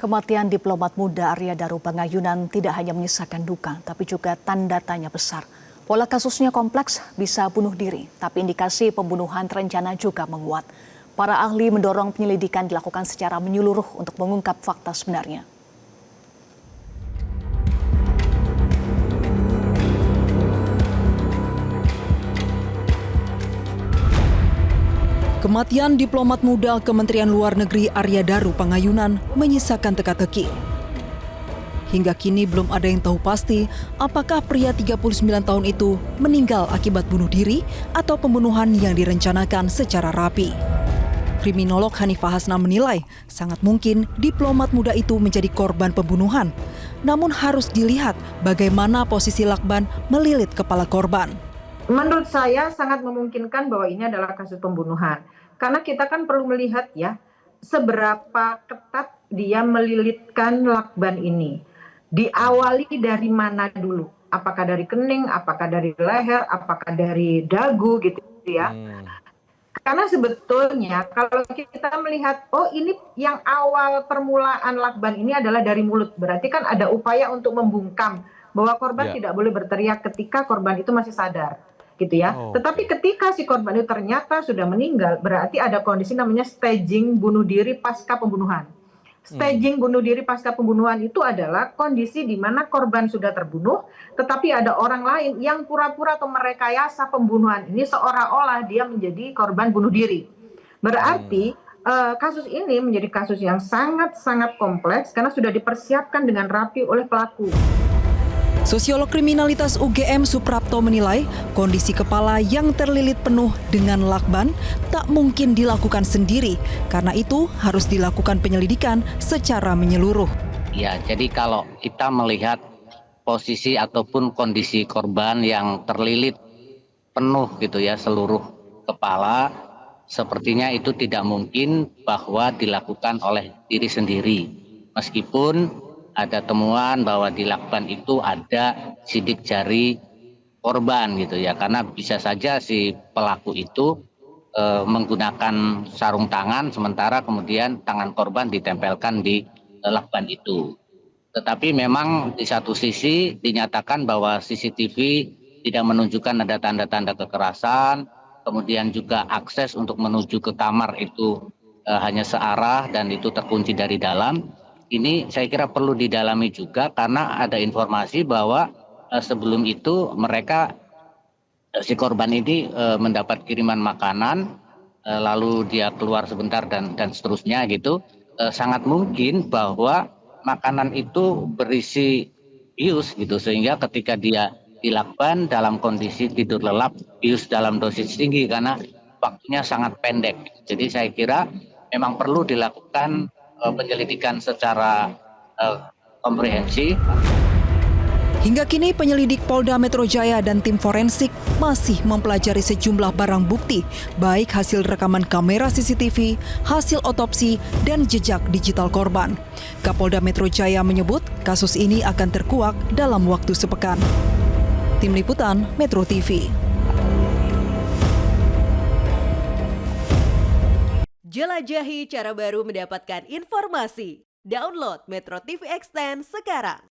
Kematian diplomat muda Arya Daru Pangayunan tidak hanya menyisakan duka, tapi juga tanda tanya besar. Pola kasusnya kompleks, bisa bunuh diri, tapi indikasi pembunuhan terencana juga menguat. Para ahli mendorong penyelidikan dilakukan secara menyeluruh untuk mengungkap fakta sebenarnya. Kematian diplomat muda Kementerian Luar Negeri Arya Daru Pangayunan menyisakan teka-teki. Hingga kini belum ada yang tahu pasti apakah pria 39 tahun itu meninggal akibat bunuh diri atau pembunuhan yang direncanakan secara rapi. Kriminolog Hanifah Hasna menilai sangat mungkin diplomat muda itu menjadi korban pembunuhan. Namun harus dilihat bagaimana posisi lakban melilit kepala korban. Menurut saya sangat memungkinkan bahwa ini adalah kasus pembunuhan. Karena kita kan perlu melihat ya, seberapa ketat dia melilitkan lakban ini. Diawali dari mana dulu? Apakah dari kening, apakah dari leher, apakah dari dagu gitu ya. Karena sebetulnya kalau kita melihat, oh ini yang awal permulaan lakban ini adalah dari mulut. Berarti kan ada upaya untuk membungkam bahwa korban tidak boleh berteriak ketika korban itu masih sadar. Gitu ya. Tetapi ketika si korban itu ternyata sudah meninggal, berarti ada kondisi namanya staging bunuh diri pasca pembunuhan. Staging bunuh diri pasca pembunuhan itu adalah kondisi di mana korban sudah terbunuh, tetapi ada orang lain yang pura-pura atau merekayasa pembunuhan ini seolah-olah dia menjadi korban bunuh diri. Berarti kasus ini menjadi kasus yang sangat-sangat kompleks karena sudah dipersiapkan dengan rapi oleh pelaku. Sosiolog kriminalitas UGM Suprapto menilai kondisi kepala yang terlilit penuh dengan lakban tak mungkin dilakukan sendiri, karena itu harus dilakukan penyelidikan secara menyeluruh. Ya, jadi kalau kita melihat posisi ataupun kondisi korban yang terlilit penuh gitu ya seluruh kepala, sepertinya itu tidak mungkin bahwa dilakukan oleh diri sendiri. Meskipun ada temuan bahwa di lakban itu ada sidik jari korban gitu ya, karena bisa saja si pelaku itu menggunakan sarung tangan sementara kemudian tangan korban ditempelkan di lakban itu. Tetapi memang di satu sisi dinyatakan bahwa CCTV tidak menunjukkan ada tanda-tanda kekerasan, kemudian juga akses untuk menuju ke kamar itu hanya searah dan itu terkunci dari dalam. Ini saya kira perlu didalami juga karena ada informasi bahwa sebelum itu mereka si korban ini mendapat kiriman makanan lalu dia keluar sebentar dan seterusnya gitu. Sangat mungkin bahwa makanan itu berisi bius gitu sehingga ketika dia dilakban dalam kondisi tidur lelap, bius dalam dosis tinggi karena waktunya sangat pendek. Jadi saya kira memang perlu dilakukan penyelidikan secara komprehensif. Hingga kini penyelidik Polda Metro Jaya dan tim forensik masih mempelajari sejumlah barang bukti, baik hasil rekaman kamera CCTV, hasil otopsi, dan jejak digital korban. Kapolda Metro Jaya menyebut kasus ini akan terkuak dalam waktu sepekan. Tim Liputan Metro TV. Jelajahi cara baru mendapatkan informasi. Download Metro TV Extend sekarang.